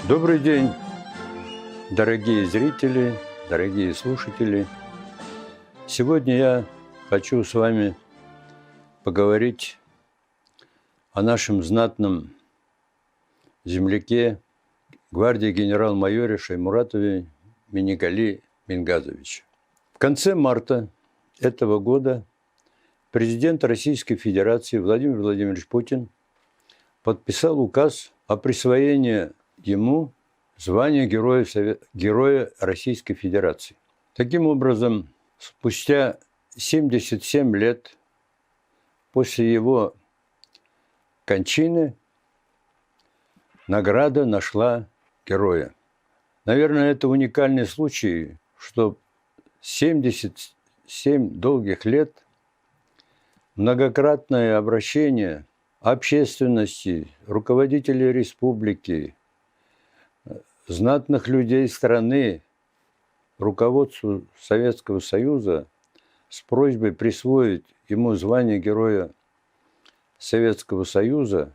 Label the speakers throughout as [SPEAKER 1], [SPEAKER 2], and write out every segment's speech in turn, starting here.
[SPEAKER 1] Добрый день, дорогие зрители, дорогие слушатели. Сегодня я хочу с вами поговорить о нашем знатном земляке, гвардии генерал-майоре Шаймуратове Минигали Мингазовиче. В конце марта этого года президент Российской Федерации Владимир Владимирович Путин подписал указ о присвоении ему звания Героя Российской Федерации. Таким образом, спустя 77 лет после его кончины награда нашла героя. Наверное, это уникальный случай, что 77 долгих лет многократное обращение общественности, руководителей республики, знатных людей страны, руководству Советского Союза с просьбой присвоить ему звание Героя Советского Союза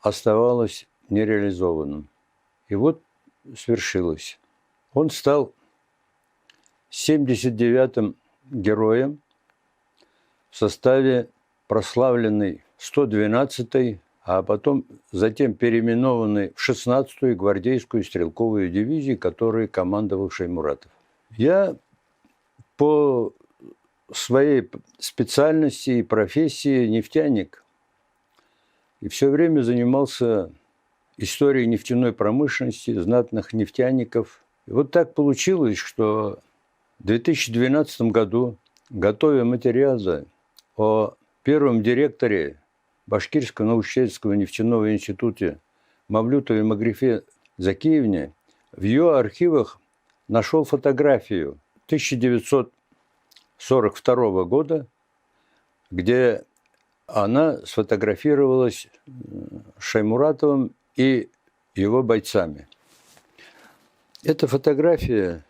[SPEAKER 1] оставалось нереализованным. И вот свершилось. Он стал 79-м героем в составе прославленной 112-й, а затем переименованной в 16-ю гвардейскую стрелковую дивизию, которой командовал Шаймуратов. Я по своей специальности и профессии нефтяник, и все время занимался историей нефтяной промышленности, знатных нефтяников. И вот так получилось, что в 2012 году, готовя материалы о первом директоре Башкирского научно-исследовательского нефтяного института Мавлютовой Магрифе Закиевне, в ее архивах нашел фотографию 1942 года, где она сфотографировалась с Шаймуратовым и его бойцами. Эта фотография,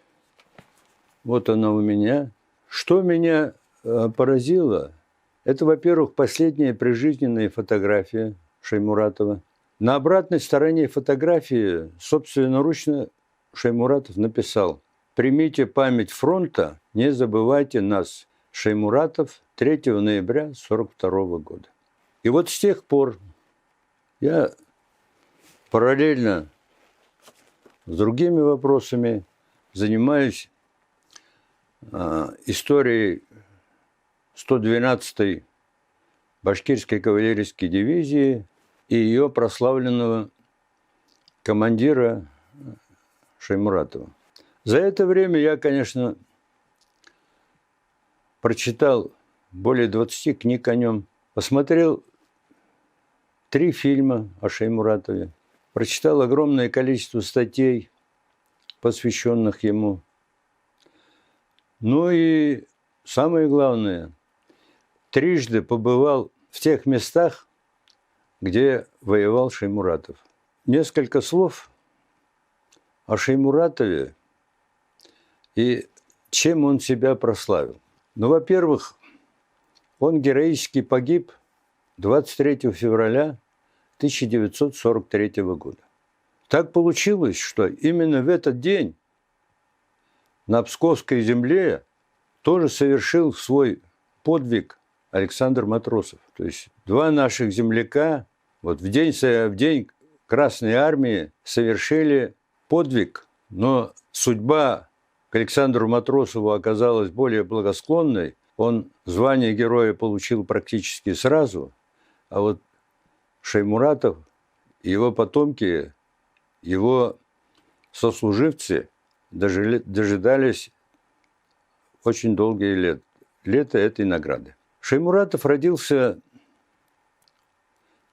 [SPEAKER 1] вот она у меня. Что меня поразило, это, во-первых, последняя прижизненная фотография Шаймуратова. На обратной стороне фотографии собственноручно Шаймуратов написал: «Примите память фронта, не забывайте нас. Шаймуратов, 3 ноября 1942 года». И вот с тех пор я параллельно с другими вопросами занимаюсь историей 112-й башкирской кавалерийской дивизии и ее прославленного командира Шаймуратова. За это время я, конечно, прочитал более 20 книг о нем, посмотрел 3 фильма о Шаймуратове, прочитал огромное количество статей, посвященных ему. Ну и самое главное, трижды побывал в тех местах, где воевал Шаймуратов. Несколько слов о Шаймуратове и чем он себя прославил. Ну, во-первых, он героически погиб 23 февраля 1943 года. Так получилось, что именно в этот день на Псковской земле тоже совершил свой подвиг Александр Матросов. То есть 2 наших земляка вот в день Красной Армии совершили подвиг, но судьба к Александру Матросову оказалась более благосклонной. Он звание героя получил практически сразу, а вот Шаймуратов, его потомки, его сослуживцы дожидались очень долгие лета этой награды. Шаймуратов родился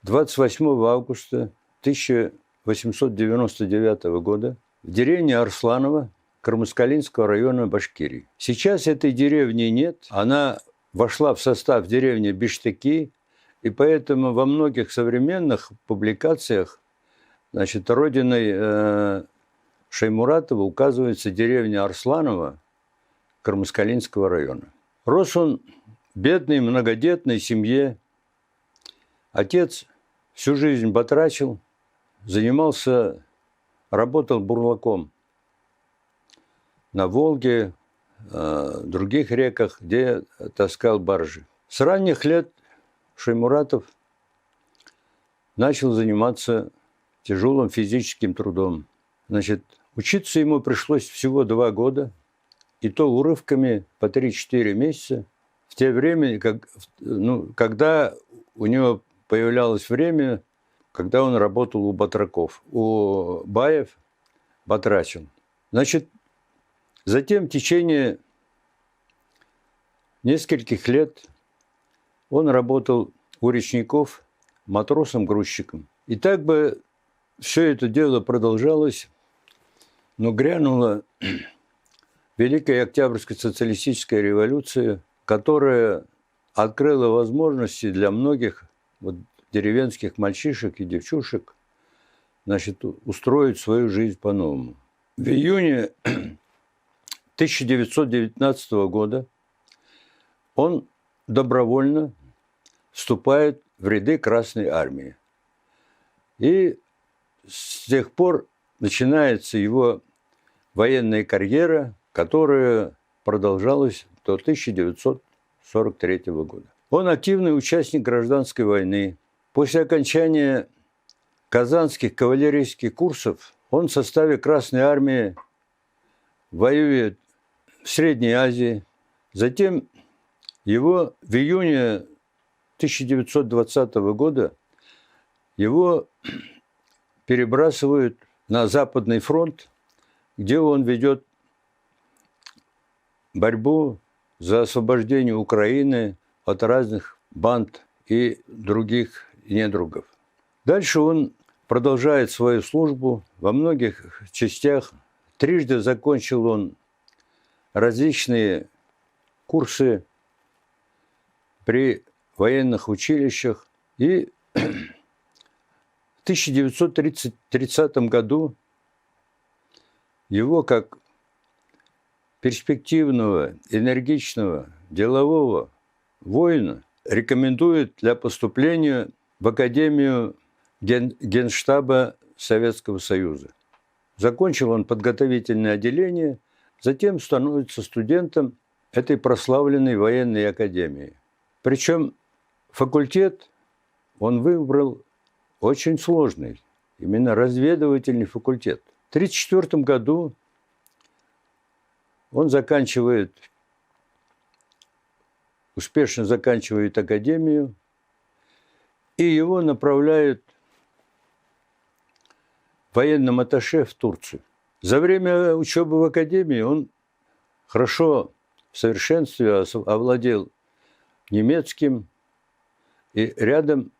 [SPEAKER 1] 28 августа 1899 года в деревне Арсланово Кармаскалинского района Башкирии. Сейчас этой деревни нет, она вошла в состав деревни Биштыки, и поэтому во многих современных публикациях, родиной Шаймуратова указывается деревня Арсланово Кармаскалинского района. Рос он в бедной многодетной семье. Отец всю жизнь батрачил, занимался работал бурлаком на Волге, других реках, где таскал баржи. С ранних лет Шаймуратов начал заниматься тяжелым физическим трудом. Значит, учиться ему пришлось всего 2 года, и то урывками по 3-4 месяца. В те время, когда у него появлялось время, когда он работал у батраков, у баев батрачил. Значит, затем в течение нескольких лет он работал у речников матросом-грузчиком. И так бы все это дело продолжалось, но грянула Великая Октябрьская социалистическая революция, которая открыла возможности для многих деревенских мальчишек и девчушек, значит, устроить свою жизнь по-новому. В июне 1919 года он добровольно вступает в ряды Красной Армии. И с тех пор начинается его военная карьера, которая продолжалась до 1943 года. Он активный участник гражданской войны. После окончания казанских кавалерийских курсов он в составе Красной Армии воюет в Средней Азии. Затем его в июне 1920 года его перебрасывают на Западный фронт, где он ведет борьбу за освобождение Украины от разных банд и других недругов. Дальше он продолжает свою службу во многих частях. Трижды закончил он различные курсы при военных училищах. И в 1930 году его как перспективного, энергичного, делового воина рекомендуют для поступления в Академию Генштаба Советского Союза. Закончил он подготовительное отделение, затем становится студентом этой прославленной военной академии. Причем факультет он выбрал очень сложный, именно разведывательный факультет. В 1934 году он успешно заканчивает академию, и его направляют военным атташе в Турцию. За время учебы в академии он хорошо, в совершенстве овладел немецким и рядом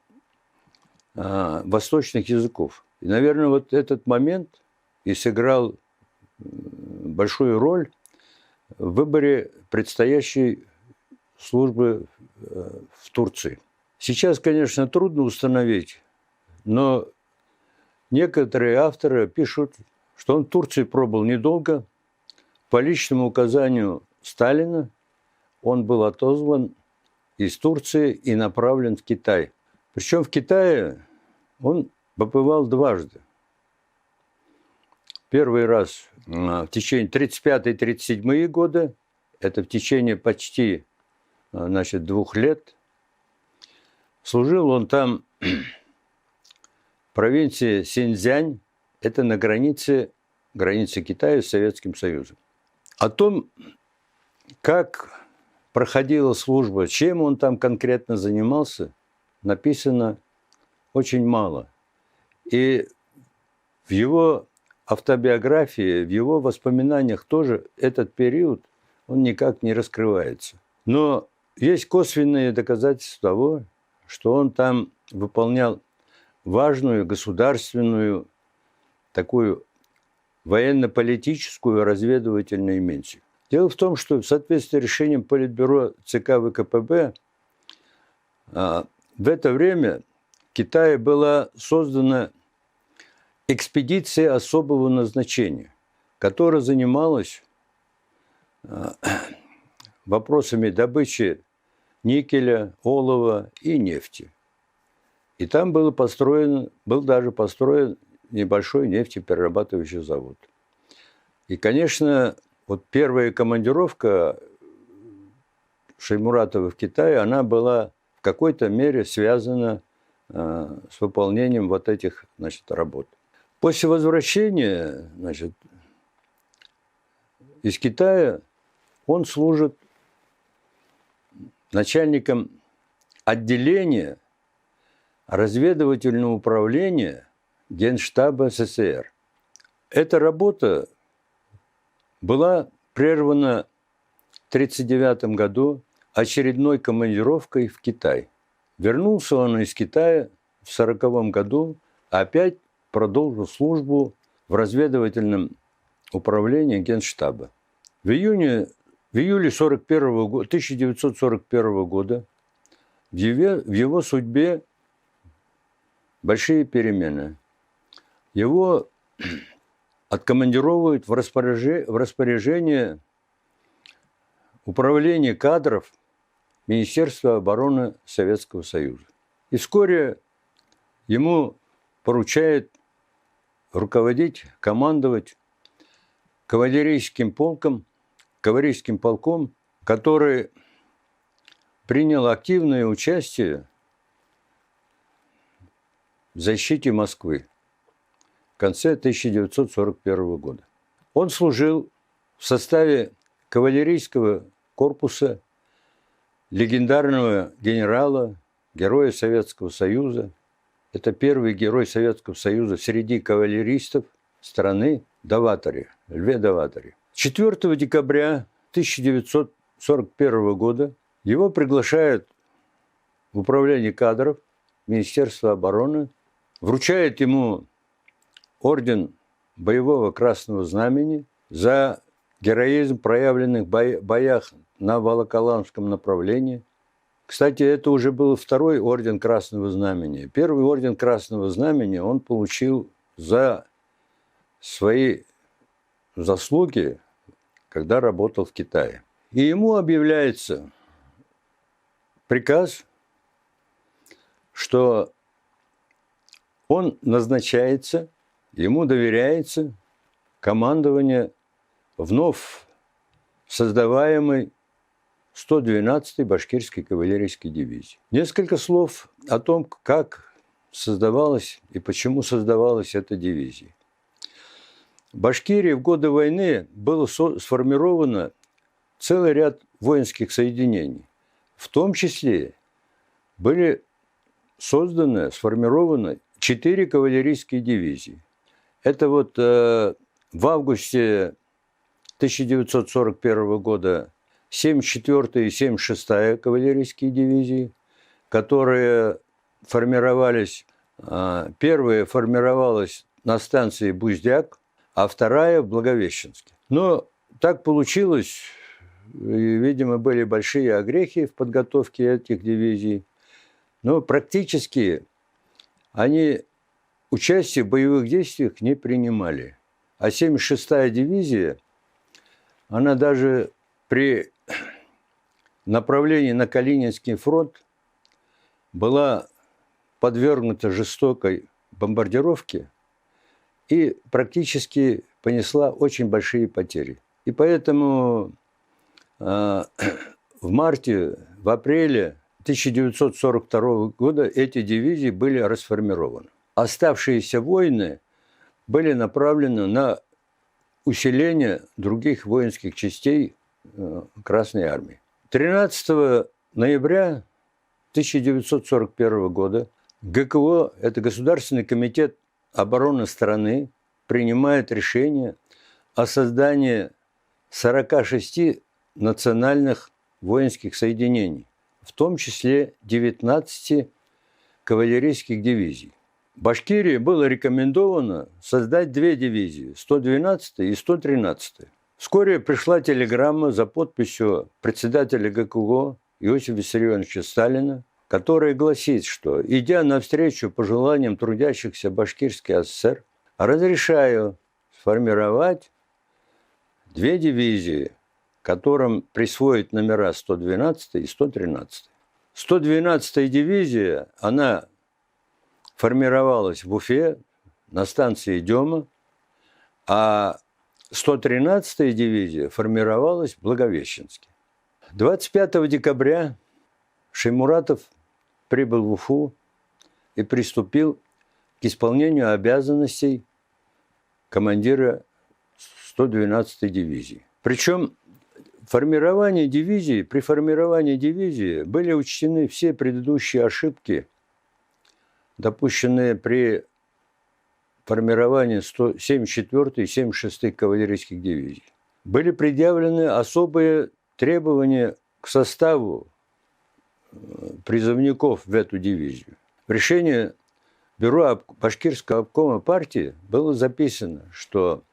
[SPEAKER 1] восточных языков. И, наверное, вот этот момент и сыграл большую роль в выборе предстоящей службы в Турции. Сейчас, конечно, трудно установить, но некоторые авторы пишут, что он в Турции пробыл недолго. По личному указанию Сталина он был отозван из Турции и направлен в Китай. Причем в Китае он побывал дважды. Первый раз в течение 1935-1937 года, это в течение почти 2 лет. Служил он там в провинции Синьцзянь, это на границе Китая с Советским Союзом. О том, как проходила служба, чем он там конкретно занимался, написано очень мало. И в его автобиографии, в его воспоминаниях тоже этот период, он никак не раскрывается. Но есть косвенные доказательства того, что он там выполнял важную государственную, такую военно-политическую разведывательную миссию. Дело в том, что в соответствии с решением Политбюро ЦК ВКПБ в это время в Китае была создана экспедиция особого назначения, которая занималась вопросами добычи никеля, олова и нефти. И там был даже построен небольшой нефтеперерабатывающий завод. И, конечно, вот первая командировка Шаймуратова в Китай, она была в какой-то мере связана с выполнением вот этих, значит, работ. После возвращения, значит, из Китая он служит начальником отделения разведывательного управления Генштаба СССР. Эта работа была прервана в 1939 году очередной командировкой в Китай. Вернулся он из Китая в 1940 году, опять продолжил службу в разведывательном управлении Генштаба. В июле 1941 года в его судьбе большие перемены. Его откомандировывают в распоряжение управления кадров Министерства обороны Советского Союза. И вскоре ему поручают руководить, командовать кавалерийским полком, который принял активное участие в защите Москвы в конце 1941 года. Он служил в составе кавалерийского корпуса легендарного генерала, героя Советского Союза. Это первый герой Советского Союза среди кавалеристов страны Даватари, Льве Даватари. 4 декабря 1941 года его приглашают в управление кадров Министерства обороны, вручает ему орден боевого Красного Знамени за героизм, проявленный в боях на Волоколамском направлении. Кстати, это уже был второй орден Красного Знамени. Первый орден Красного Знамени он получил за свои заслуги, когда работал в Китае. И ему объявляется приказ, что он назначается, ему доверяется командование вновь создаваемой 112-й башкирской кавалерийской дивизии. Несколько слов о том, как создавалась и почему создавалась эта дивизия. В Башкирии в годы войны было сформировано целый ряд воинских соединений. В том числе были сформированы 4 кавалерийские дивизии. Это вот в августе 1941 года 74-я и 76-я кавалерийские дивизии, которые формировались, первая формировалась на станции Буздяк, а вторая в Благовещенске. Но так получилось, видимо, были большие огрехи в подготовке этих дивизий, но практически они участие в боевых действиях не принимали. А 76-я дивизия, она даже при направлении на Калининский фронт была подвергнута жестокой бомбардировке и практически понесла очень большие потери. И поэтому в апреле 1942 года эти дивизии были расформированы. Оставшиеся воины были направлены на усиление других воинских частей Красной Армии. 13 ноября 1941 года ГКО, это Государственный комитет обороны страны, принимает решение о создании 46 национальных воинских соединений, в том числе 19 кавалерийских дивизий. Башкирии было рекомендовано создать 2 дивизии – 112 и 113. Вскоре пришла телеграмма за подписью председателя ГКО Иосифа Виссарионовича Сталина, которая гласит, что, идя навстречу пожеланиям трудящихся Башкирской ССР, разрешаю сформировать 2 дивизии, которым присвоить номера 112 и 113. 112-я дивизия, она формировалась в Уфе на станции Дема, а 113-я дивизия формировалась в Благовещенске. 25 декабря Шаймуратов прибыл в Уфу и приступил к исполнению обязанностей командира 112-й дивизии. Причем при формировании дивизии были учтены все предыдущие ошибки, допущенные при формировании 74-й и 76-й кавалерийских дивизий. Были предъявлены особые требования к составу призывников в эту дивизию. В решении Бюро Башкирского обкома партии было записано, что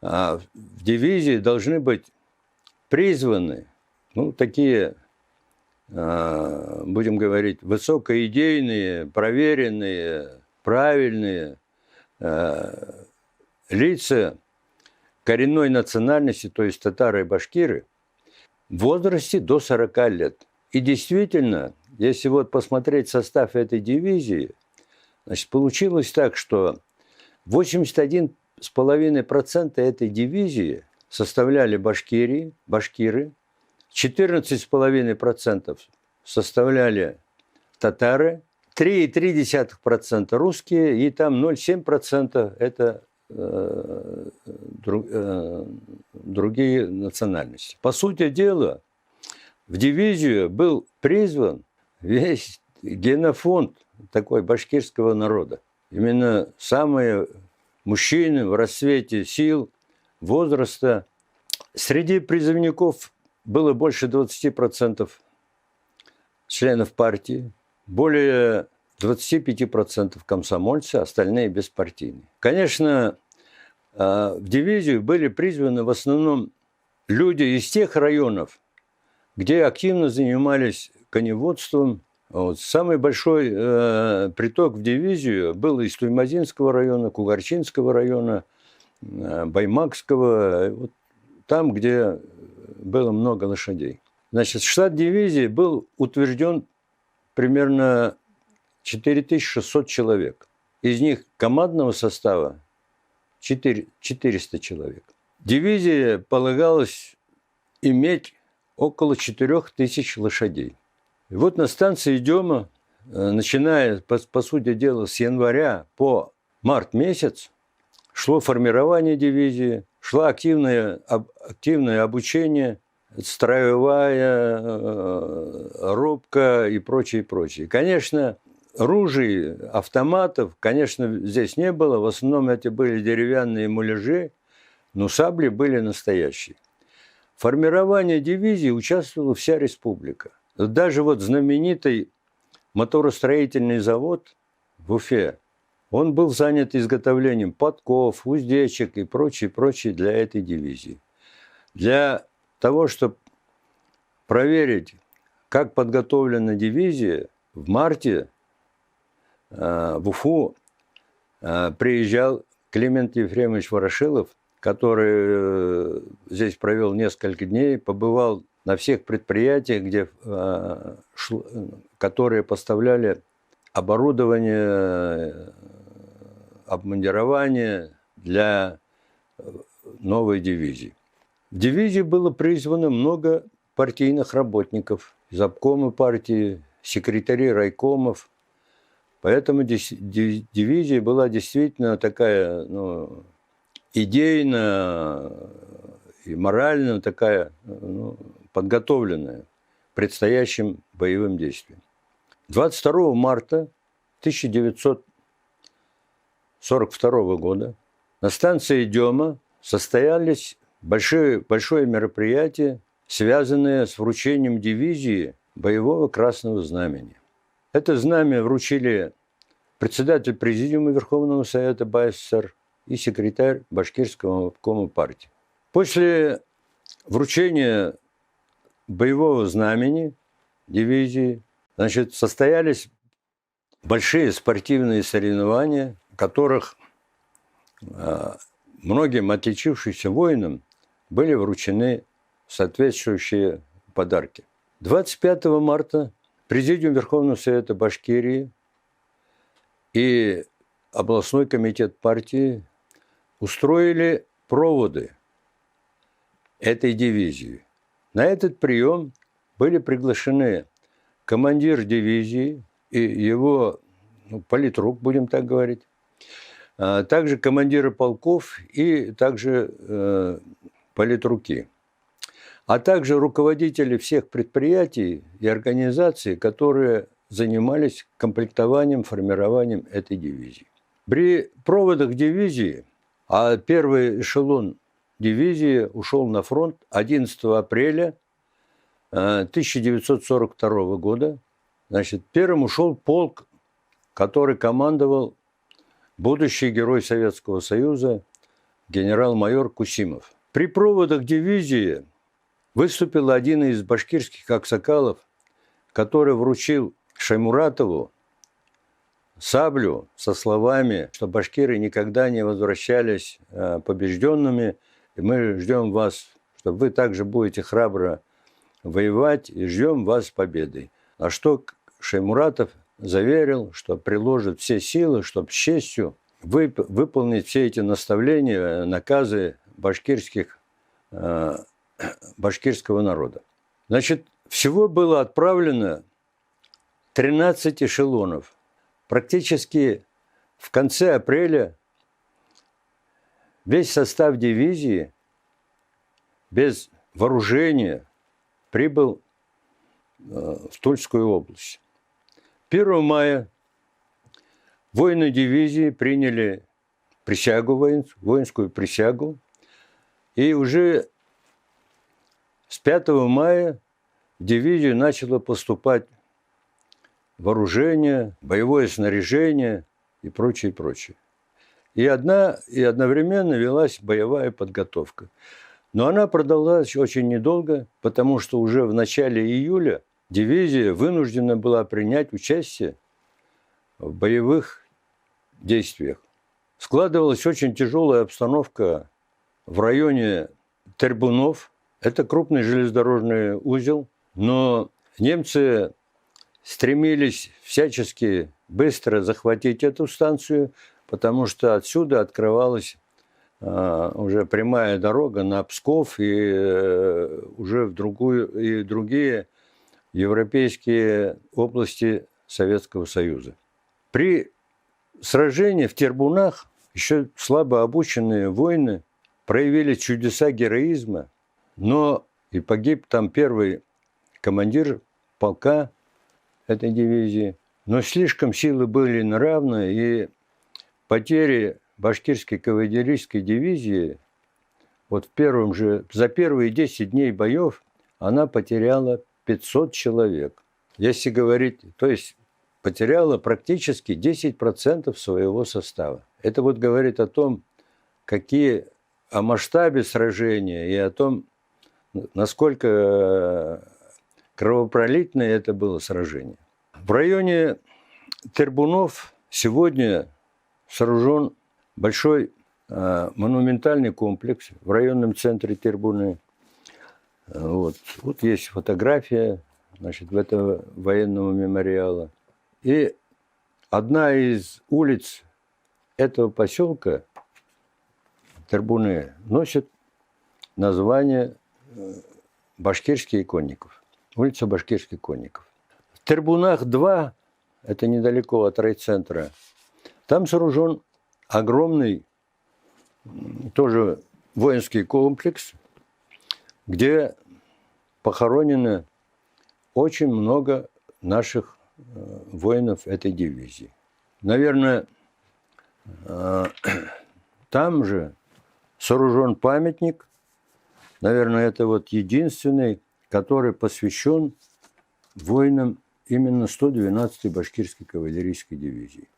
[SPEAKER 1] в дивизии должны быть призваны, такие, будем говорить, высокоидейные, проверенные, правильные лица коренной национальности, то есть татары и башкиры, в возрасте до 40 лет. И действительно, если посмотреть состав этой дивизии, значит, получилось так, что 81,5% этой дивизии составляли башкиры, 14,5% составляли татары, 3,3% русские, и там 0,7% это другие национальности. По сути дела, в дивизию был призван весь генофонд такой башкирского народа. Именно самые мужчины в расцвете сил, возраста. Среди призывников было больше 20% членов партии, более 25% комсомольцы, остальные беспартийные. Конечно, в дивизию были призваны в основном люди из тех районов, где активно занимались коневодством. Самый большой приток в дивизию был из Туймазинского района, Кугарчинского района, Баймакского, там, где было много лошадей. Значит, штат дивизии был утвержден примерно 4600 человек. Из них командного состава 400 человек. Дивизия полагалось иметь около 4000 лошадей. И на станции Дема, начиная, по сути дела, с января по март месяц, шло формирование дивизии, шло активное обучение, строевая рубка и прочее, прочее. Конечно, ружей, автоматов, конечно, здесь не было. В основном это были деревянные муляжи, но сабли были настоящие. В формировании дивизии участвовала вся республика. Даже знаменитый моторостроительный завод в Уфе, он был занят изготовлением подков, уздечек и прочее для этой дивизии. Для того, чтобы проверить, как подготовлена дивизия, в марте в Уфу приезжал Климент Ефремович Ворошилов, который здесь провел несколько дней, побывал на всех предприятиях, которые поставляли оборудование, обмундирование для новой дивизии. В дивизии было призвано много партийных работников, из обкома партии, секретарей райкомов. Поэтому дивизия была действительно такая, идейно и морально такая, подготовленная к предстоящим боевым действиям. 22 марта 1942 года на станции Дема состоялись большое мероприятие, связанное с вручением дивизии боевого Красного Знамени. Это знамя вручили председатель Президиума Верховного Совета БССР и секретарь Башкирского обкома партии. После вручения боевого знамени дивизии, состоялись большие спортивные соревнования, в которых многим отличившимся воинам были вручены соответствующие подарки. 25 марта Президиум Верховного Совета Башкирии и областной комитет партии устроили проводы этой дивизии. На этот прием были приглашены командир дивизии и его политрук, будем так говорить, также командиры полков и также политруки, а также руководители всех предприятий и организаций, которые занимались комплектованием, формированием этой дивизии. При проводах дивизии, а первый эшелон дивизии ушел на фронт 11 апреля 1942 года. Значит, первым ушел полк, который командовал будущий герой Советского Союза генерал-майор Кусимов. При проводах дивизии выступил один из башкирских аксакалов, который вручил Шаймуратову саблю со словами, что башкиры никогда не возвращались побежденными, и мы ждем вас, что вы также будете храбро воевать и ждем вас победой. А что Шаймуратов заверил, что приложит все силы, чтобы с честью выполнить все эти наставления, наказы башкирского народа. Значит, всего было отправлено 13 эшелонов. Практически в конце апреля весь состав дивизии без вооружения прибыл в Тульскую область. 1 мая воины дивизии приняли присягу, воинскую присягу, и уже с 5 мая в дивизию начало поступать вооружение, боевое снаряжение и прочее, прочее. И одновременно велась боевая подготовка. Но она продолжалась очень недолго, потому что уже в начале июля дивизия вынуждена была принять участие в боевых действиях. Складывалась очень тяжелая обстановка в районе Тербунов. Это крупный железнодорожный узел, но немцы стремились всячески быстро захватить эту станцию, потому что отсюда открывалась уже прямая дорога на Псков и уже в другие европейские области Советского Союза. При сражении в Тербунах еще слабо обученные воины проявили чудеса героизма, но и погиб там первый командир полка этой дивизии. Но слишком силы были неравны, и потери башкирской кавалерийской дивизии за первые 10 дней боев она потеряла 500 человек. Если говорить, то есть потеряла практически 10% своего состава. Это говорит о том, о масштабе сражения и о том, насколько кровопролитное это было сражение. В районе Тербунов сегодня сооружен большой монументальный комплекс в районном центре Тербуны. Вот есть фотография, этого военного мемориала. И одна из улиц этого поселка Тербуны носит название Башкирский конников. Улица Башкирских конников. В Тербунах 2, это недалеко от райцентра, там сооружен огромный тоже воинский комплекс, где похоронено очень много наших воинов этой дивизии. Наверное, там же сооружен памятник, наверное, это единственный, который посвящен воинам именно 112-й башкирской кавалерийской дивизии.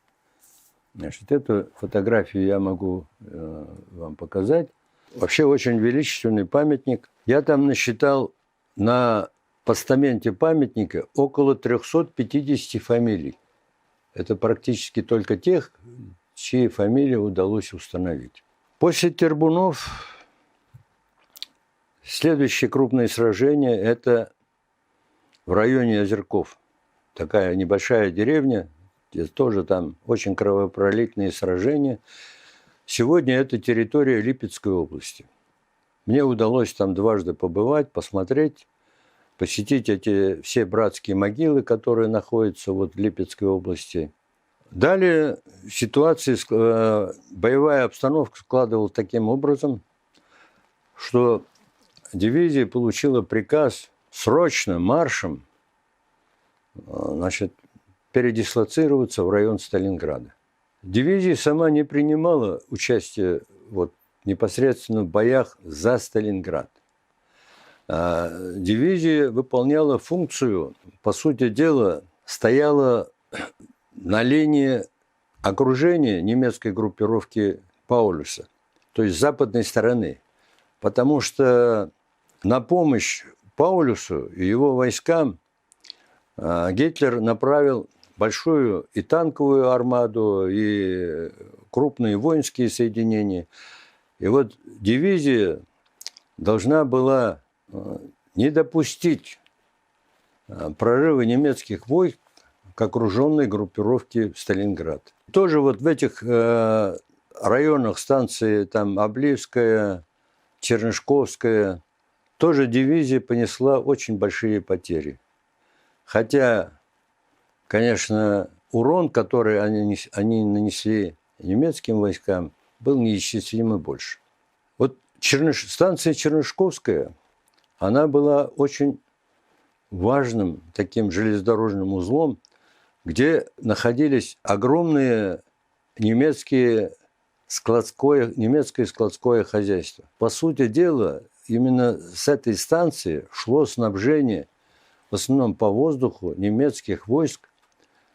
[SPEAKER 1] Эту фотографию я могу вам показать. Вообще очень величественный памятник. Я там насчитал на постаменте памятника около 350 фамилий. Это практически только тех, чьи фамилии удалось установить. После Тербунов следующее крупное сражение – это в районе Озерков. Такая небольшая деревня, тоже там очень кровопролитные сражения. Сегодня это территория Липецкой области. Мне удалось там дважды побывать, посмотреть, посетить эти все братские могилы, которые находятся вот в Липецкой области. Далее ситуация, боевая обстановка складывалась таким образом, что дивизия получила приказ срочно маршем, значит, передислоцироваться в район Сталинграда. Дивизия сама не принимала участие вот непосредственно в боях за Сталинград. Дивизия выполняла функцию, по сути дела, стояла на линии окружения немецкой группировки Паулюса, то есть с западной стороны. Потому что на помощь Паулюсу и его войскам Гитлер направил большую и танковую армаду, и крупные воинские соединения. И вот дивизия должна была не допустить прорыва немецких войск к окруженной группировке Сталинград. Тоже вот в этих районах станции там Обливская, Чернышковская, тоже дивизия понесла очень большие потери. Хотя, конечно, урон, который они нанесли немецким войскам, был неисчислимо больше. Вот станция Чернышковская, она была очень важным таким железнодорожным узлом, где находились огромные немецкое складское хозяйство. По сути дела, именно с этой станции шло снабжение в основном по воздуху немецких войск,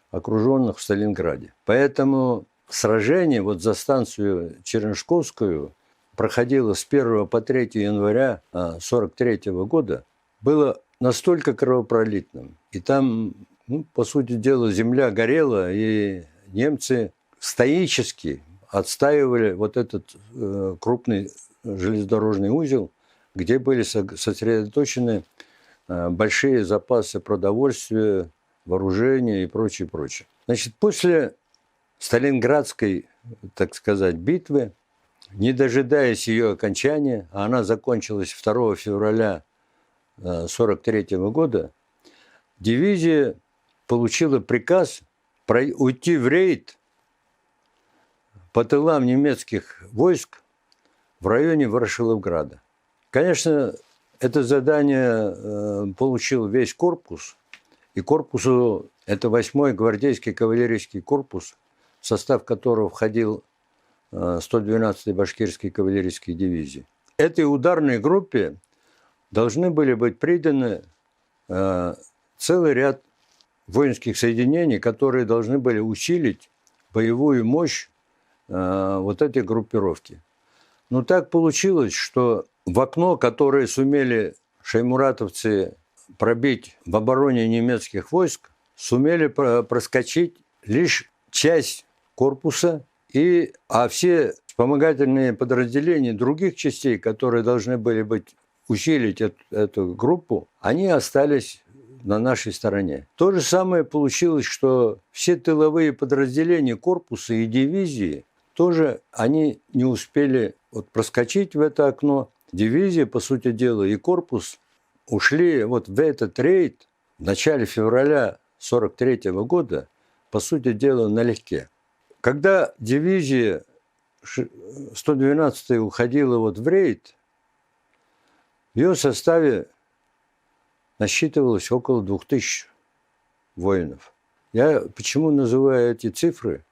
[SPEAKER 1] окруженных в Сталинграде. Поэтому сражение вот за станцию Чернышковскую проходило с 1 по 3 января 1943 года, было настолько кровопролитным. И там, по сути дела, земля горела, и немцы стоически отстаивали вот этот крупный железнодорожный узел, где были сосредоточены большие запасы продовольствия, вооружения и прочее, прочее. Значит, после Сталинградской, так сказать, битвы, не дожидаясь ее окончания, а она закончилась 2 февраля 1943 года, дивизия получила приказ уйти в рейд по тылам немецких войск в районе Ворошиловграда. Конечно, это задание получил весь корпус, и корпусу, это 8-й гвардейский кавалерийский корпус, в состав которого входил 112-й башкирской кавалерийской дивизии. Этой ударной группе должны были быть приданы целый ряд воинских соединений, которые должны были усилить боевую мощь вот этой группировки. Но так получилось, что в окно, которое сумели шаймуратовцы пробить в обороне немецких войск, сумели проскочить лишь часть корпуса, а все вспомогательные подразделения других частей, которые должны были усилить эту группу, они остались на нашей стороне. То же самое получилось, что все тыловые подразделения корпуса и дивизии тоже они не успели проскочить в это окно. Дивизия, по сути дела, и корпус ушли в этот рейд в начале февраля 1943 года, по сути дела, налегке. Когда дивизия 112-я уходила в рейд, в ее составе насчитывалось около 2000 воинов. Я почему называю эти цифры?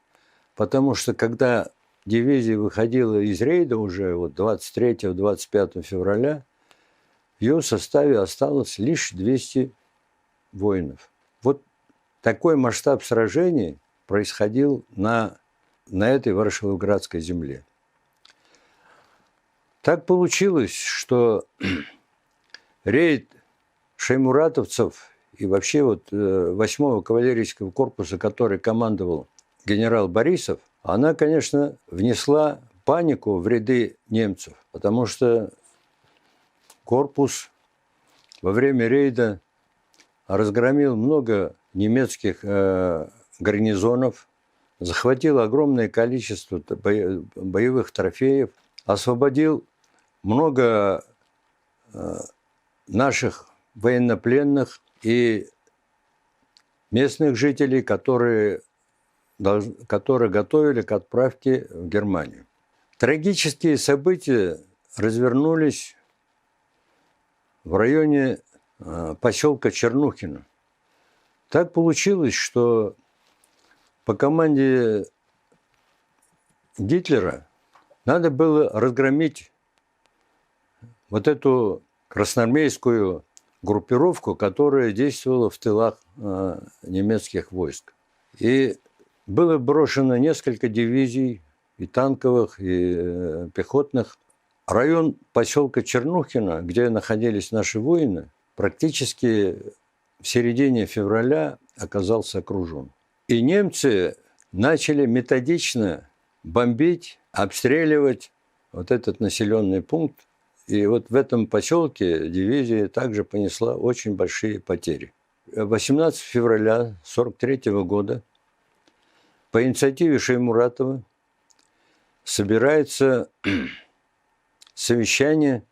[SPEAKER 1] Потому что когда дивизия выходила из рейда уже 23-25 февраля, в ее составе осталось лишь 200 воинов. Вот такой масштаб сражений происходил на этой Ворошиловградской земле. Так получилось, что рейд шаймуратовцев и вообще 8-го кавалерийского корпуса, который командовал генерал Борисов, она, конечно, внесла панику в ряды немцев, потому что корпус во время рейда разгромил много немецких гарнизонов, захватил огромное количество боевых трофеев, освободил много наших военнопленных и местных жителей, которые готовили к отправке в Германию. Трагические события развернулись в районе поселка Чернухино. Так получилось, что по команде Гитлера надо было разгромить вот эту красноармейскую группировку, которая действовала в тылах немецких войск. И было брошено несколько дивизий, и танковых, и пехотных. Район поселка Чернухино, где находились наши воины, практически в середине февраля оказался окружен. И немцы начали методично бомбить, обстреливать вот этот населенный пункт. И вот в этом поселке дивизия также понесла очень большие потери. 18 февраля 1943 года по инициативе Шеймуратова собирается совещание,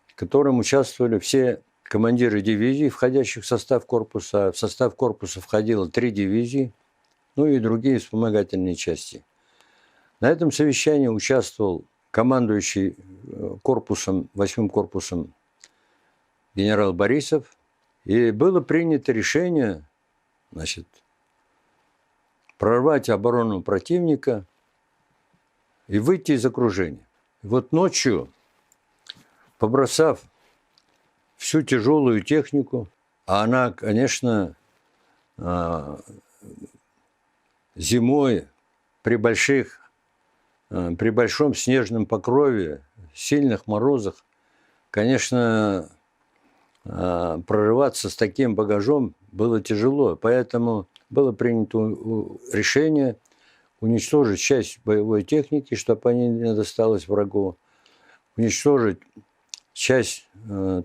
[SPEAKER 1] в котором участвовали все командиры дивизий, входящих в состав корпуса. В состав корпуса входило 3 дивизии, ну и другие вспомогательные части. На этом совещании участвовал командующий корпусом, 8-м корпусом генерал Борисов. И было принято решение, прорвать оборону противника и выйти из окружения. И вот ночью, побросав всю тяжелую технику, а она, конечно, зимой при большом снежном покрове, сильных морозах, конечно, прорываться с таким багажом было тяжело. Поэтому было принято решение уничтожить часть боевой техники, чтобы она не досталась врагу, уничтожить часть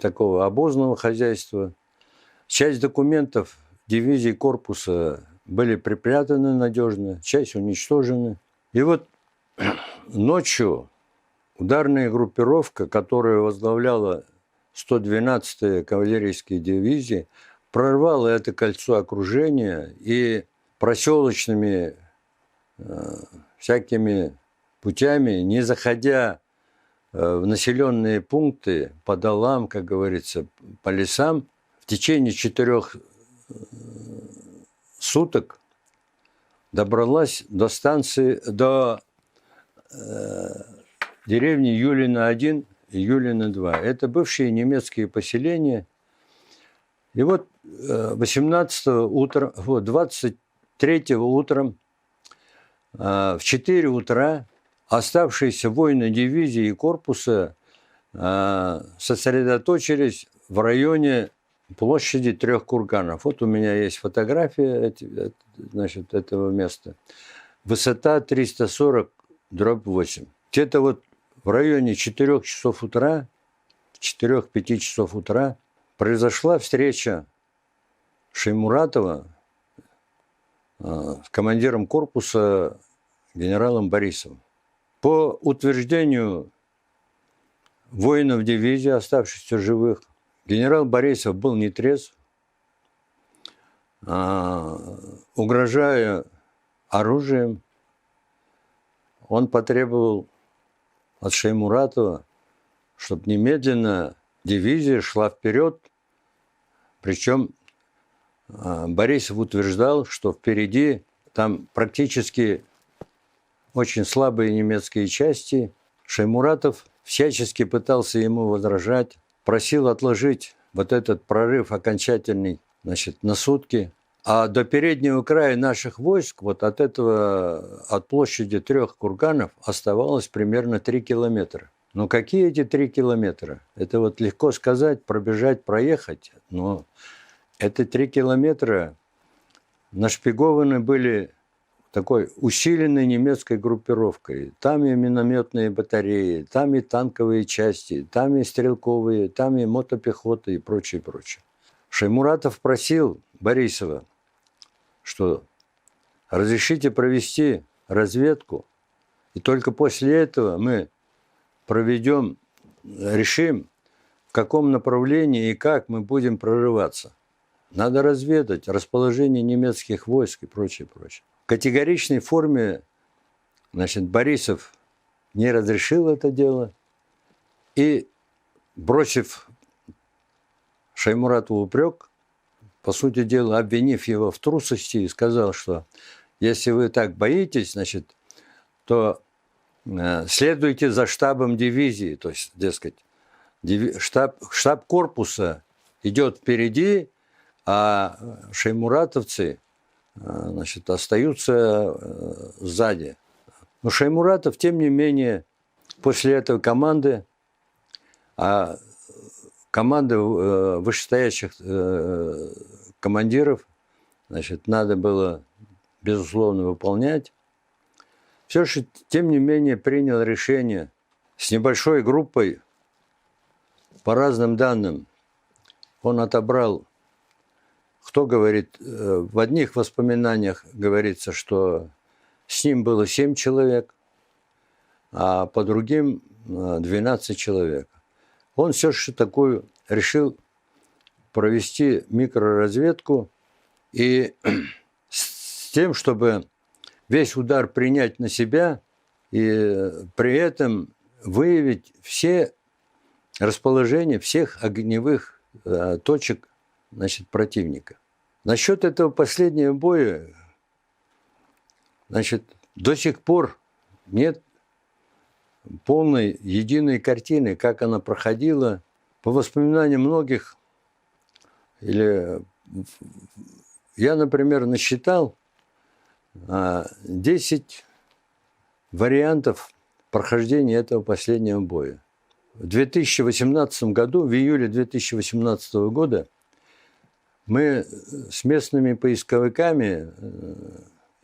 [SPEAKER 1] такого обозного хозяйства. Часть документов дивизии корпуса были припрятаны надежно, часть уничтожены. И вот ночью ударная группировка, которая возглавляла 112-я кавалерийская дивизия, прорвала это кольцо окружения и проселочными всякими путями, не заходя в населенные пункты, по долам, как говорится, по лесам, в течение 4 суток добралась до станции, до деревни Юлина-1 и Юлина-2. Это бывшие немецкие поселения. И вот 23-го утром в 4 утра оставшиеся воины дивизии и корпуса сосредоточились в районе площади 3 курганов. Вот у меня есть фотография этого места. Высота 340/8. Где-то вот в районе 4 часов утра, 4-5 часов утра произошла встреча Шеймуратова с командиром корпуса генералом Борисовым. По утверждению воинов дивизии, оставшихся живых, генерал Борисов был нетрезв, угрожая оружием, он потребовал от Шеймуратова, чтобы немедленно дивизия шла вперед. Причем Борисов утверждал, что впереди там практически очень слабые немецкие части. Шеймуратов всячески пытался ему возражать, просил отложить вот этот прорыв окончательный, на сутки. А до переднего края наших войск, вот от площади 3 курганов оставалось примерно 3 километра. Но какие эти 3 километра? Это вот легко сказать, пробежать, проехать, но эти 3 километра нашпигованы были такой усиленной немецкой группировкой. Там и минометные батареи, там и танковые части, там и стрелковые, там и мотопехота и прочее, прочее. Шеймуратов просил Борисова что разрешите провести разведку, и только после этого мы решим, в каком направлении и как мы будем прорываться. Надо разведать расположение немецких войск и прочее, прочее. В категоричной форме, Борисов не разрешил это дело и, бросив Шаймуратову упрек, по сути дела, обвинив его в трусости, сказал, что если вы так боитесь, то следуйте за штабом дивизии, то есть, дескать, штаб корпуса идет впереди, а шаймуратовцы, остаются сзади. Но Шаймуратов, тем не менее, после этой команды, команды вышестоящих командиров, надо было, безусловно, выполнять. Все же, тем не менее, принял решение с небольшой группой, по разным данным, он отобрал, кто говорит, в одних воспоминаниях говорится, что с ним было 7 человек, а по другим 12 человек. Он все же такую решил провести микроразведку и с тем, чтобы весь удар принять на себя и при этом выявить все расположения всех огневых точек противника. Насчет этого последнего боя, до сих пор нет полной единой картины, как она проходила. По воспоминаниям многих, я, например, насчитал 10 вариантов прохождения этого последнего боя. В 2018 году, в июле 2018 года, мы с местными поисковиками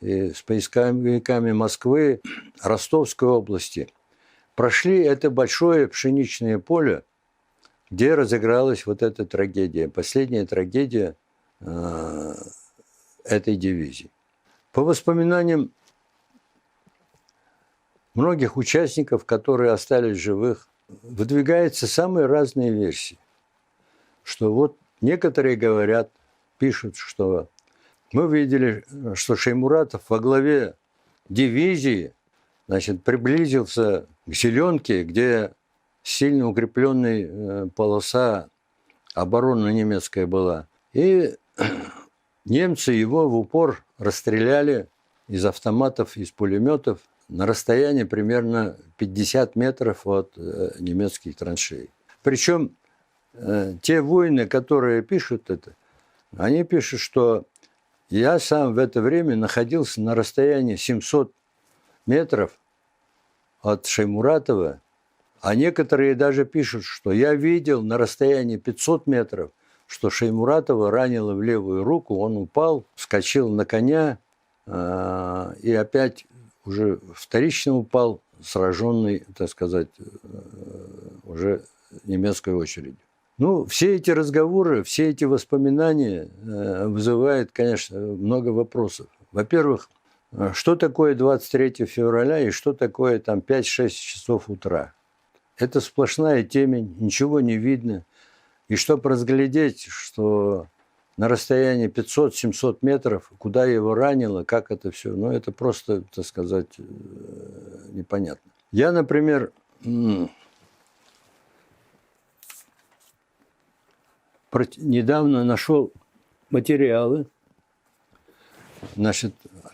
[SPEAKER 1] и с поисковиками Москвы, Ростовской области прошли это большое пшеничное поле, где разыгралась вот эта трагедия, последняя трагедия этой дивизии. По воспоминаниям многих участников, которые остались живых, выдвигаются самые разные версии. Что вот некоторые говорят, пишут, что мы видели, что Шаймуратов во главе дивизии приблизился к Зеленке, где сильно укрепленная полоса обороны немецкая была. И немцы его в упор расстреляли из автоматов, из пулеметов на расстоянии примерно 50 метров от немецких траншей. Причем те воины, которые пишут это, они пишут, что я сам в это время находился на расстоянии 700 метров от Шаймуратова, а некоторые даже пишут, что я видел на расстоянии 500 метров, что Шаймуратова ранило в левую руку, он упал, вскочил на коня и опять уже вторично упал, сраженный, так сказать, уже немецкой очередью. Ну, все эти разговоры, все эти воспоминания вызывают, конечно, много вопросов. Во-первых, что такое 23 февраля и что такое там 5-6 часов утра? Это сплошная темень, ничего не видно. И чтобы разглядеть, что на расстоянии 500-700 метров, куда его ранило, как это все, ну, это просто, так сказать, непонятно. Я, например, недавно нашел материалы,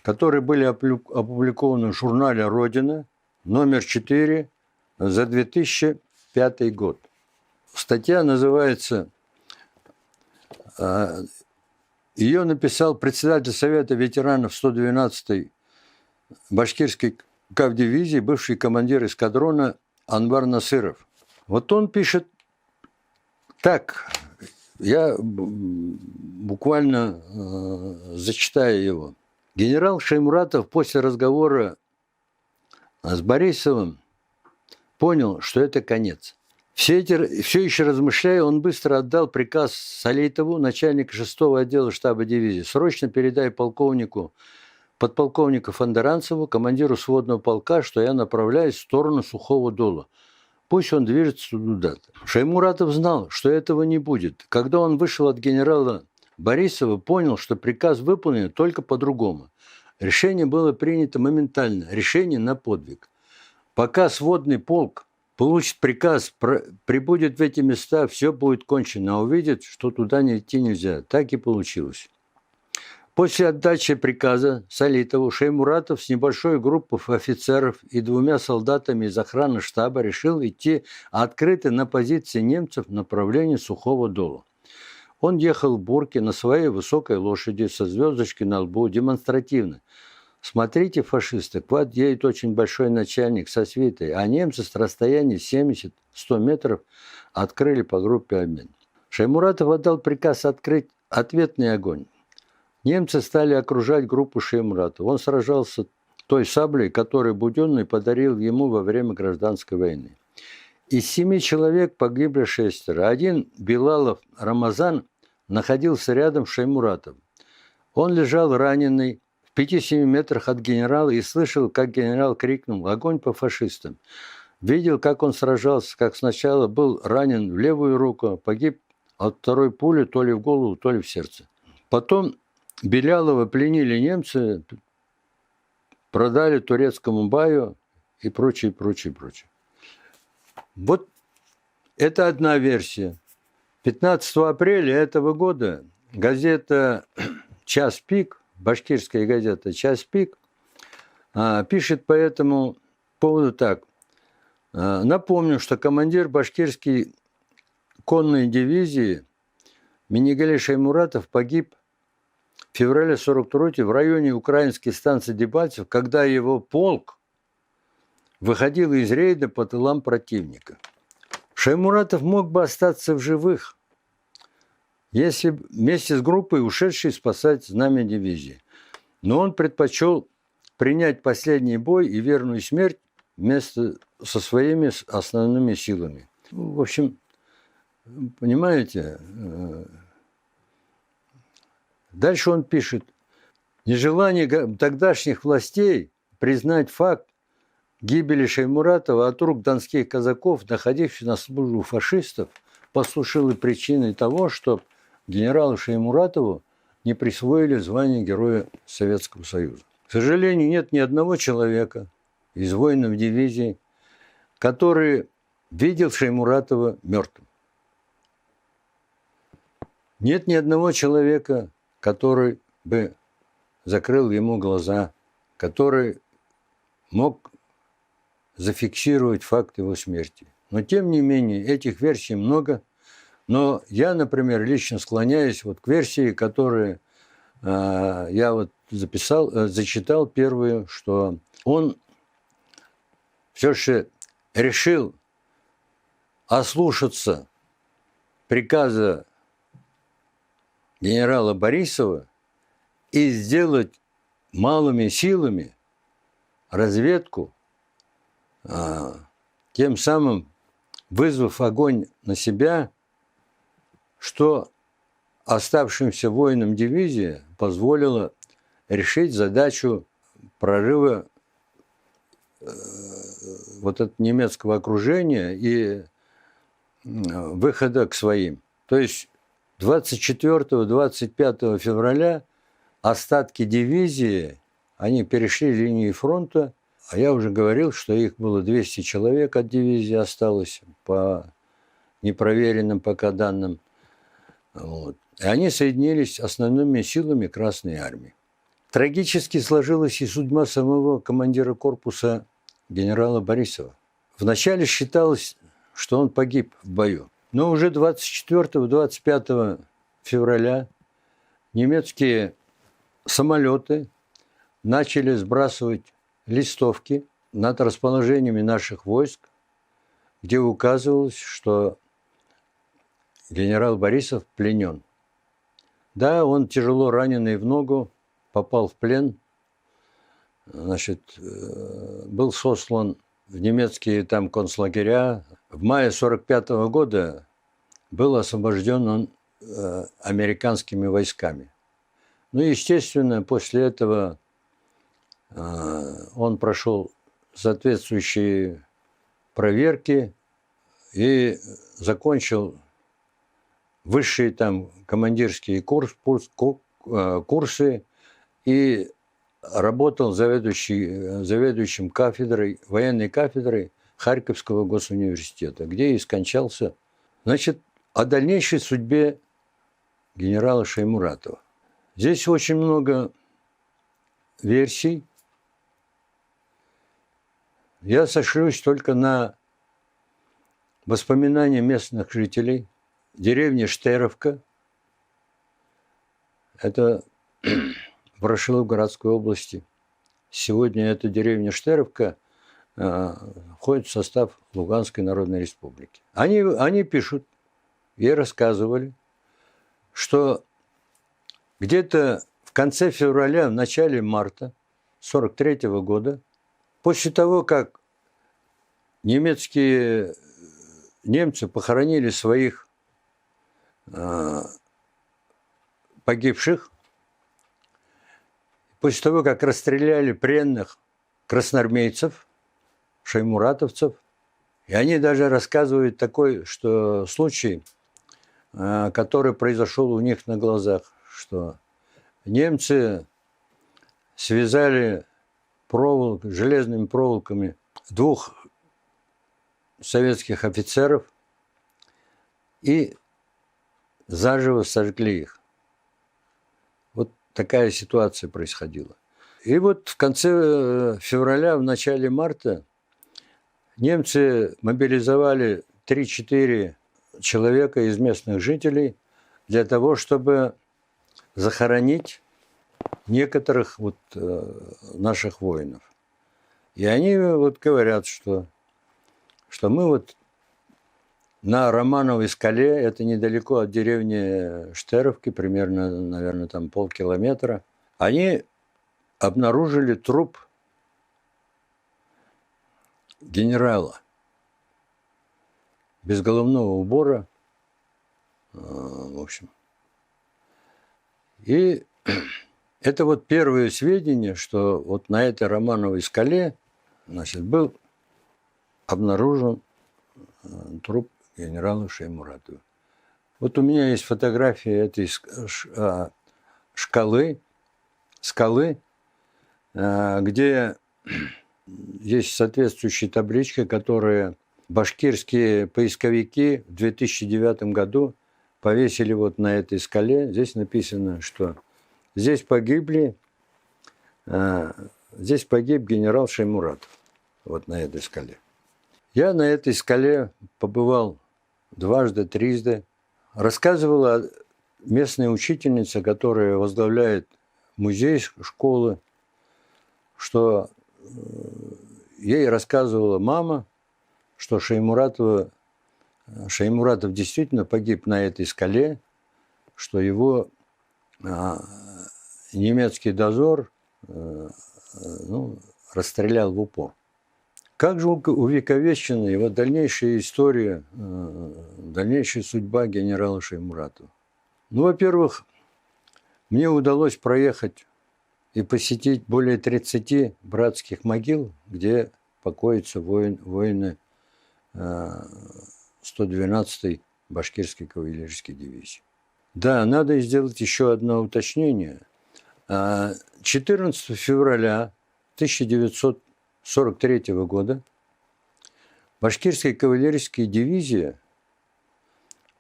[SPEAKER 1] которые были опубликованы в журнале «Родина», номер 4 за 2005 год. Статья называется, ее написал председатель Совета ветеранов 112-й башкирской кавдивизии, бывший командир эскадрона Анвар Насыров. Вот он пишет так, я буквально зачитаю его. Генерал Шаймуратов после разговора с Борисовым понял, что это конец. Все еще размышляя, он быстро отдал приказ Салейтову, начальнику 6-го отдела штаба дивизии: срочно передай подполковнику Фондеранцеву, командиру сводного полка, что я направляюсь в сторону Сухого Дола. Пусть он движется туда. Шаймуратов знал, что этого не будет. Когда он вышел от генерала Борисова, понял, что приказ выполнен только по-другому. Решение было принято моментально. Решение на подвиг. Пока сводный полк получит приказ, прибудет в эти места, все будет кончено, а увидит, что туда идти нельзя. Так и получилось. После отдачи приказа Салитову Шаймуратов с небольшой группой офицеров и 2 солдатами из охраны штаба решил идти открыто на позиции немцев в направлении Сухого Дола. Он ехал в бурке на своей высокой лошади со звездочкой на лбу демонстративно. Смотрите, фашисты, к вам едет очень большой начальник со свитой, а немцы с расстояния 70-100 метров открыли по группе обмен. Шаймуратов отдал приказ открыть ответный огонь. Немцы стали окружать группу Шаймуратова. Он сражался той саблей, которую Буденный подарил ему во время гражданской войны. Из 7 человек погибли 6. Один, Билалов Рамазан, находился рядом с Шаймуратовым. Он лежал раненый в 5-7 метрах от генерала и слышал, как генерал крикнул «Огонь по фашистам!». Видел, как он сражался, как сначала был ранен в левую руку, погиб от второй пули то ли в голову, то ли в сердце. Потом Белялова пленили немцы, продали турецкому баю и прочее, прочее, прочее. Вот это одна версия. 15 апреля этого года газета «Час пик», башкирская газета «Час пик», пишет по этому поводу так. Напомню, что командир башкирской конной дивизии Минигали Шаймуратов погиб в феврале 1942 в районе украинской станции Дебальцев, когда его полк выходил из рейда по тылам противника. Шаймуратов мог бы остаться в живых, если вместе с группой, ушедшей спасать знамя дивизии. Но он предпочел принять последний бой и верную смерть вместе со своими основными силами. В общем, понимаете, дальше он пишет: нежелание тогдашних властей признать факт гибели Шаймуратова от рук донских казаков, находившихся на службе у фашистов, послужило причиной того, что генералу Шаймуратову не присвоили звание Героя Советского Союза. К сожалению, нет ни одного человека из воинов дивизии, который видел Шаймуратова мертвым. Нет ни одного человека, который бы закрыл ему глаза, который мог зафиксировать факт его смерти. Но, тем не менее, этих версий много. Но я, например, лично склоняюсь вот к версии, которую я вот зачитал первую, что он все же решил ослушаться приказа генерала Борисова и сделать малыми силами разведку, тем самым вызвав огонь на себя, что оставшимся воинам дивизии позволило решить задачу прорыва вот от немецкого окружения и выхода к своим. То есть 24-25 февраля остатки дивизии, они перешли линии фронта, а я уже говорил, что их было 200 человек от дивизии осталось по непроверенным пока данным. Вот. И они соединились основными силами Красной Армии. Трагически сложилась и судьба самого командира корпуса генерала Борисова. Вначале считалось, что он погиб в бою. Но уже 24-25 февраля немецкие самолеты начали сбрасывать листовки над расположениями наших войск, где указывалось, что генерал Борисов пленен. Да, он тяжело раненый в ногу, попал в плен, значит, был сослан в немецкие там концлагеря, в мае 1945 года был освобожден он американскими войсками. Ну, естественно, после этого он прошел соответствующие проверки и закончил высшие там командирские курсы и работал заведующим кафедрой, военной кафедрой Харьковского госуниверситета, где и скончался. Значит, о дальнейшей судьбе генерала Шаймуратова. Здесь очень много версий. Я сошлюсь только на воспоминания местных жителей. Деревня Штеровка, это в Ворошиловградской области. Сегодня эта деревня Штеровка входит в состав Луганской Народной Республики. Они пишут и рассказывали, что где-то в конце февраля, в начале марта 1943 года, после того, как немцы похоронили своих погибших, после того, как расстреляли пленных красноармейцев, шаймуратовцев, и они даже рассказывают такой случай, который произошел у них на глазах, что немцы связали железными проволоками двух советских офицеров и заживо сожгли их. Вот такая ситуация происходила. И вот в конце февраля, в начале марта немцы мобилизовали 3-4 человека из местных жителей для того, чтобы захоронить некоторых наших воинов. И они говорят, что мы на Романовой скале, это недалеко от деревни Штеровки, примерно, наверное, там полкилометра, они обнаружили труп генерала без головного убора, в общем. И это первые сведения, что на этой Романовой скале, был обнаружен труп генерала Шаймуратова. У меня есть фотография этой скалы, где есть соответствующая табличка, которую башкирские поисковики в 2009 году повесили на этой скале. Здесь написано, что здесь погиб генерал Шаймуратов. На этой скале. Я на этой скале побывал дважды, трижды. Рассказывала местная учительница, которая возглавляет музей школы, что ей рассказывала мама, что Шаймуратов действительно погиб на этой скале, что его немецкий дозор расстрелял в упор. Как же увековечена его дальнейшая история, дальнейшая судьба генерала Шаймуратова? Во-первых, мне удалось проехать и посетить более 30 братских могил, где покоятся воины 112-й башкирской кавалерийской дивизии. Да, надо сделать еще одно уточнение. 14 февраля 1943 года башкирская кавалерийская дивизия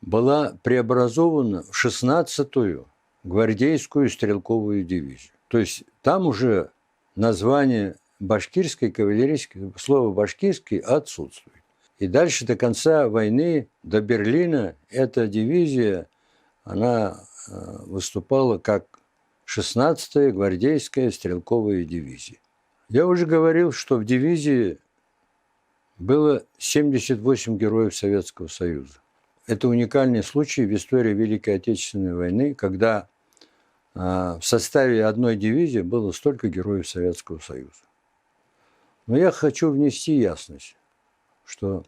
[SPEAKER 1] была преобразована в 16-ю гвардейскую стрелковую дивизию. То есть там уже название башкирской кавалерийской, слово «башкирский» отсутствует. И дальше до конца войны, до Берлина, эта дивизия, она выступала как 16-я гвардейская стрелковая дивизия. Я уже говорил, что в дивизии было 78 героев Советского Союза. Это уникальный случай в истории Великой Отечественной войны, когда в составе одной дивизии было столько героев Советского Союза. Но я хочу внести ясность, что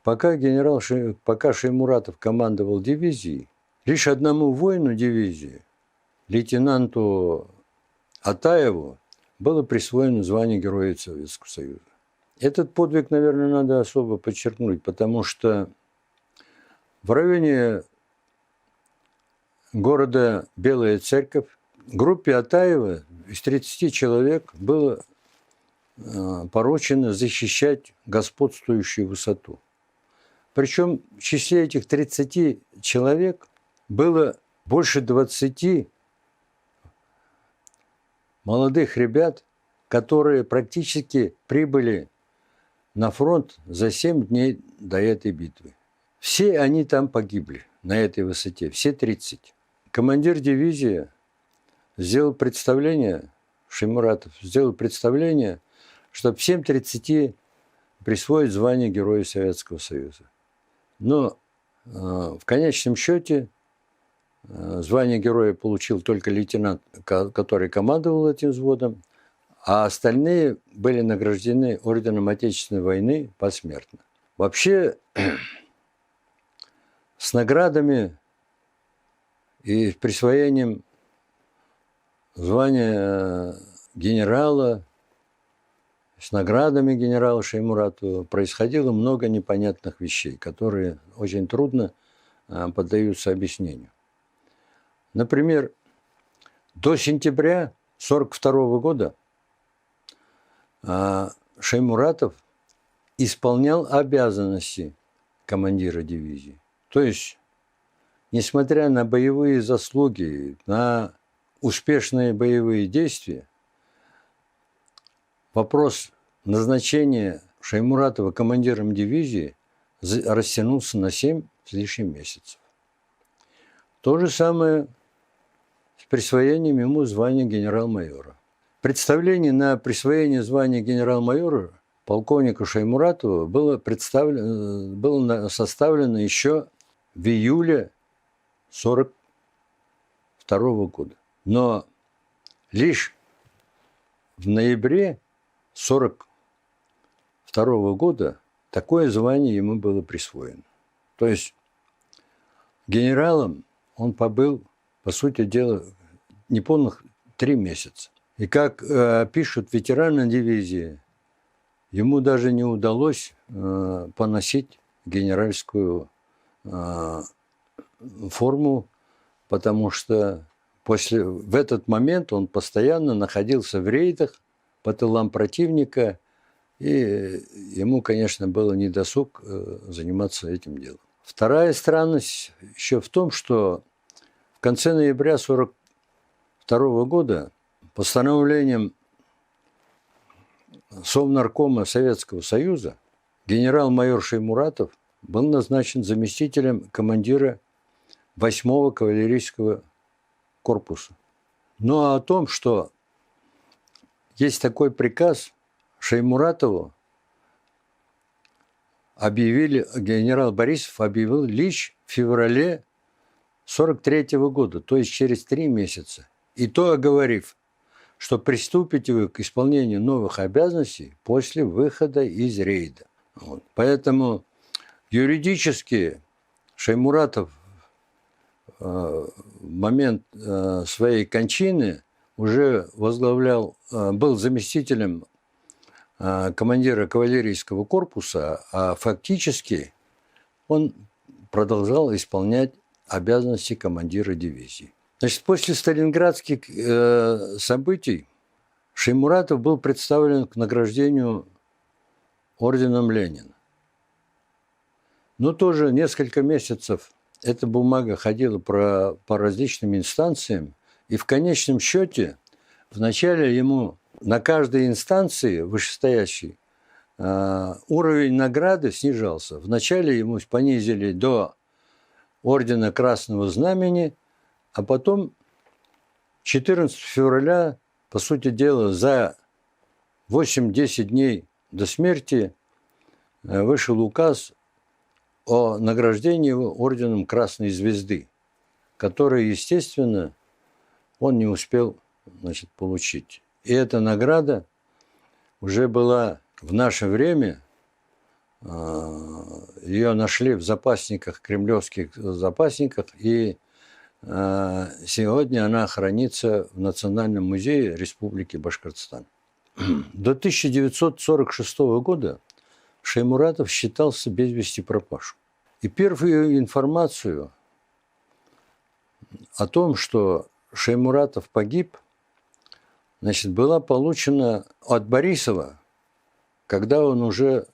[SPEAKER 1] пока Шеймуратов командовал дивизией, лишь одному воину дивизии, лейтенанту Атаеву, было присвоено звание Героя Советского Союза. Этот подвиг, наверное, надо особо подчеркнуть, потому что в районе города Белая Церковь группе Атаева из 30 человек было поручено защищать господствующую высоту. Причем в числе этих 30 человек было больше 20 молодых ребят, которые практически прибыли на фронт за 7 дней до этой битвы. Все они там погибли, на этой высоте, все 30. Командир дивизии сделал представление, Шеймуратов сделал представление, чтобы всем 30 присвоить звание Героя Советского Союза. Но в конечном счете звание героя получил только лейтенант, который командовал этим взводом, а остальные были награждены орденом Отечественной войны посмертно. Вообще, с наградами и присвоением звания генерала, с наградами генерала Шеймуратова происходило много непонятных вещей, которые очень трудно поддаются объяснению. Например, до сентября 1942 года Шеймуратов исполнял обязанности командира дивизии. То есть, несмотря на боевые заслуги, на успешные боевые действия, вопрос назначения Шеймуратова командиром дивизии растянулся на 7 с лишним месяцев. То же самое с присвоением ему звания генерал-майора. Представление на присвоение звания генерал-майора полковнику Шеймуратову было составлено еще в июле 1942 года. Но лишь в ноябре 1942 года такое звание ему было присвоено. То есть генералом он побыл, по сути дела, неполных 3 месяца. И как пишут ветераны дивизии, ему даже не удалось поносить генеральскую форму, потому что в этот момент он постоянно находился в рейдах по тылам противника, и ему, конечно, было недосуг заниматься этим делом. Вторая странность еще в том, что в конце ноября 1942 года постановлением Совнаркома Советского Союза генерал-майор Шеймуратов был назначен заместителем командира 8-го кавалерийского корпуса. Но о том, что есть такой приказ, Шеймуратову генерал Борисов объявил лишь в феврале 1943 года, то есть через 3 месяца. И то оговорив, что приступите вы к исполнению новых обязанностей после выхода из рейда. Вот. Поэтому юридически Шеймуратов в момент своей кончины уже был заместителем командира кавалерийского корпуса, а фактически он продолжал исполнять обязанности командира дивизии. Значит, после сталинградских событий Шеймуратов был представлен к награждению орденом Ленина. Но тоже несколько месяцев эта бумага ходила по различным инстанциям, и в конечном счете вначале ему на каждой инстанции вышестоящей уровень награды снижался. Вначале ему понизили до ордена Красного Знамени, а потом 14 февраля, по сути дела, за 8-10 дней до смерти вышел указ о награждении его орденом Красной Звезды, который, естественно, он не успел, получить. И эта награда уже была в наше время ее нашли в запасниках, кремлевских запасниках, и сегодня она хранится в Национальном музее Республики Башкортостан. До 1946 года Шаймуратов считался без вести пропавшим. И первую информацию о том, что Шаймуратов погиб, значит, была получена от Борисова, когда он уже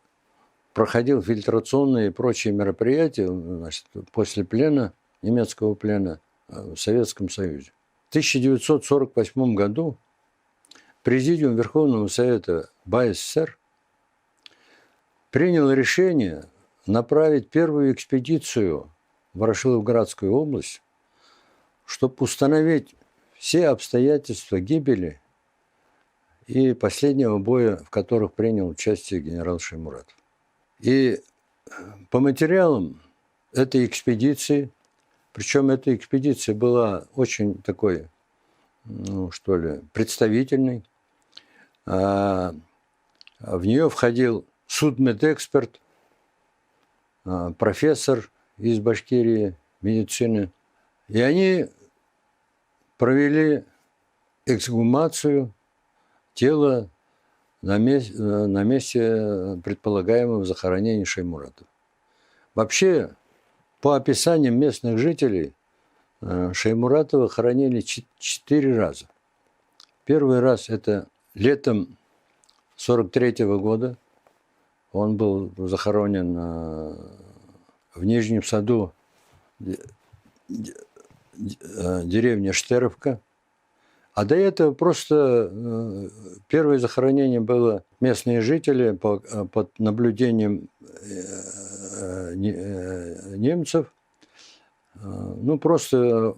[SPEAKER 1] проходил фильтрационные и прочие мероприятия, значит, после плена, немецкого плена в Советском Союзе. В 1948 году Президиум Верховного Совета БАССР принял решение направить первую экспедицию в Ворошиловградскую область, чтобы установить все обстоятельства гибели и последнего боя, в которых принял участие генерал Шаймуратов. И по материалам этой экспедиции, причем эта экспедиция была очень такой, представительной, в нее входил судмедэксперт, профессор из Башкирии медицины, и они провели эксгумацию тела на месте предполагаемого захоронения Шаймуратова. Вообще, по описаниям местных жителей, Шаймуратова хоронили 4 раза. Первый раз это летом 1943 года. Он был захоронен в Нижнем Саду, деревня Штеровка. А до этого просто первое захоронение было местные жители под наблюдением немцев. Просто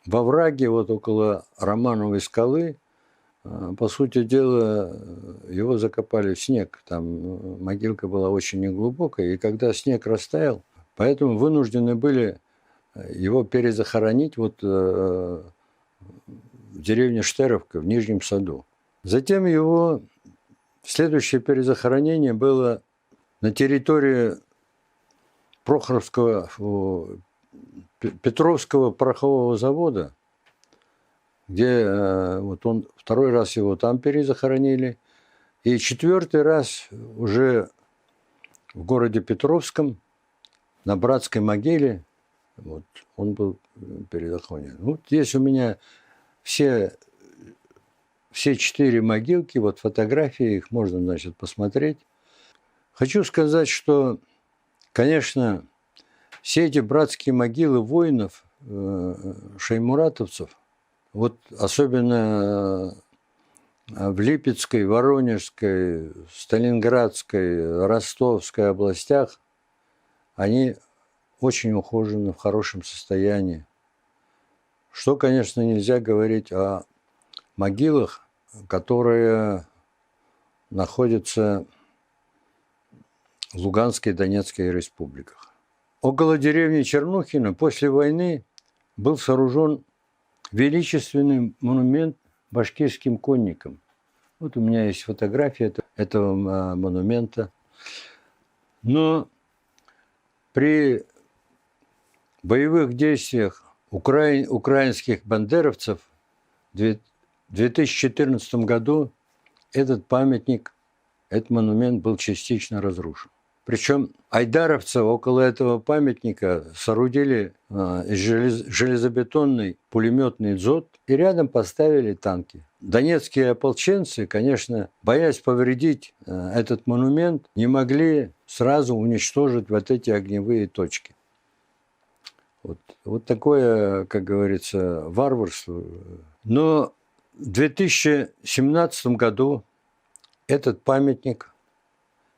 [SPEAKER 1] во овраге, вот около Романовой скалы, по сути дела, его закопали в снег. Там могилка была очень неглубокая, и когда снег растаял, поэтому вынуждены были его перезахоронить в деревне Штеровка в Нижнем Саду. Затем его следующее перезахоронение было на территории Петровского порохового завода, где он второй раз его там перезахоронили, и 4-й раз уже в городе Петровском на братской могиле он был перезахоронен. Здесь у меня все 4 могилки, фотографии, их можно, значит, посмотреть. Хочу сказать, что, конечно, все эти братские могилы воинов, шаймуратовцев, особенно в Липецкой, Воронежской, Сталинградской, Ростовской областях, они очень ухожены, в хорошем состоянии. Что, конечно, нельзя говорить о могилах, которые находятся в Луганской и Донецкой республиках. Около деревни Чернухино после войны был сооружен величественный монумент башкирским конникам. У меня есть фотография этого монумента. Но при боевых действиях украинских бандеровцев в 2014 году этот монумент был частично разрушен. Причем айдаровцы около этого памятника соорудили железобетонный пулеметный дзот и рядом поставили танки. Донецкие ополченцы, конечно, боясь повредить этот монумент, не могли сразу уничтожить эти огневые точки. Вот такое, как говорится, варварство. Но в 2017 году этот памятник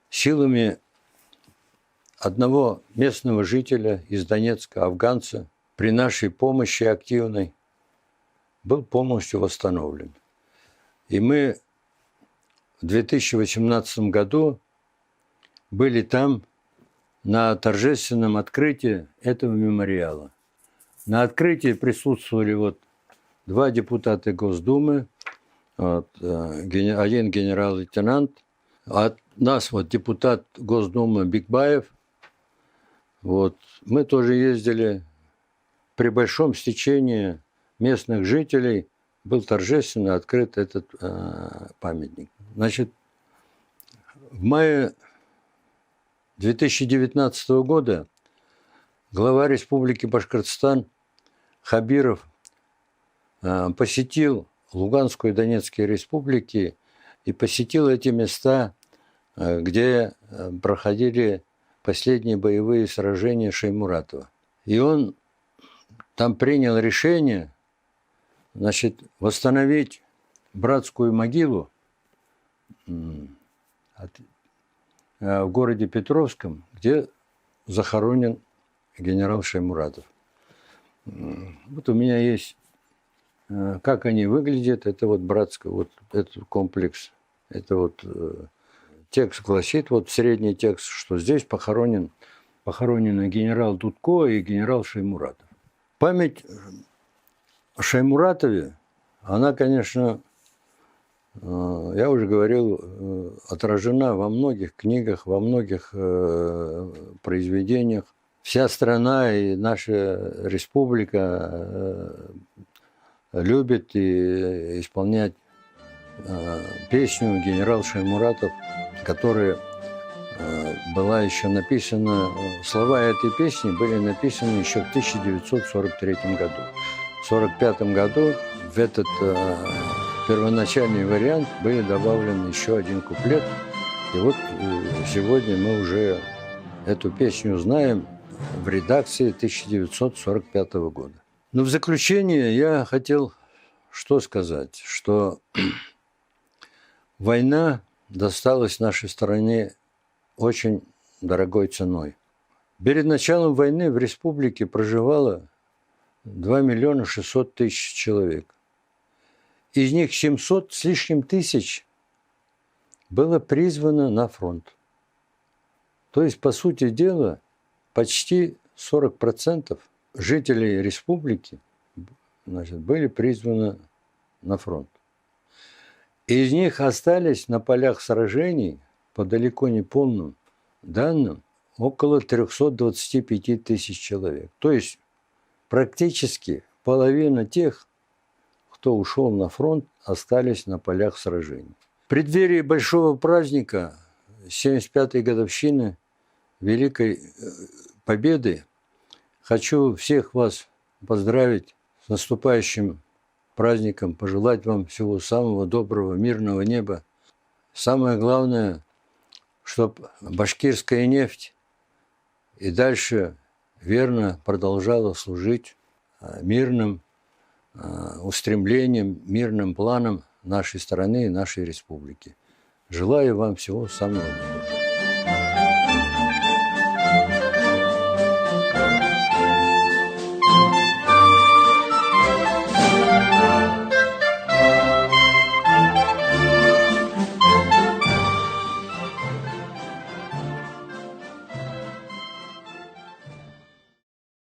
[SPEAKER 1] силами одного местного жителя из Донецка, афганца, при нашей помощи активной, был полностью восстановлен. И мы в 2018 году были там на торжественном открытии этого мемориала. На открытии присутствовали 2 депутата Госдумы, один генерал-лейтенант, от нас депутат Госдумы Бикбаев, Вот. Мы тоже ездили. При большом стечении местных жителей был торжественно открыт этот памятник. Значит, в мае 2019 года глава Республики Башкортостан Хабиров посетил Луганскую и Донецкие республики и посетил эти места, где проходили последние боевые сражения Шаймуратова. И он там принял решение, значит, восстановить братскую могилу в городе Петровском, где захоронен генерал Шаймуратов. Вот у меня есть, как они выглядят, это вот братская, вот этот комплекс, это вот текст гласит, вот средний текст, что здесь похоронены генерал Дудко и генерал Шаймуратов. Память о Шаймуратове, она, конечно, я уже говорил, отражена во многих книгах, во многих произведениях. Вся страна и наша республика любит и исполнять песню «Генерал Шаймуратов», которая была еще написана, слова этой песни были написаны еще в 1943 году. В 1945 году в этот первоначальный вариант были добавлены еще один куплет. И вот сегодня мы уже эту песню знаем в редакции 1945 года. Но в заключение я хотел что сказать, что война досталась нашей стране очень дорогой ценой. Перед началом войны в республике проживало 2 миллиона 600 тысяч человек. Из них 700 с лишним тысяч было призвано на фронт. То есть, по сути дела, почти 40% жителей республики, значит, были призваны на фронт. Из них остались на полях сражений, по далеко не полным данным, около 325 тысяч человек. То есть практически половина тех, кто ушел на фронт, остались на полях сражений. В преддверии большого праздника 75-й годовщины Великой Победы хочу всех вас поздравить с наступающим праздником, пожелать вам всего самого доброго, мирного неба. Самое главное, чтобы башкирская нефть и дальше верно продолжала служить мирным устремлениям, мирным планам нашей страны и нашей республики. Желаю вам всего самого доброго.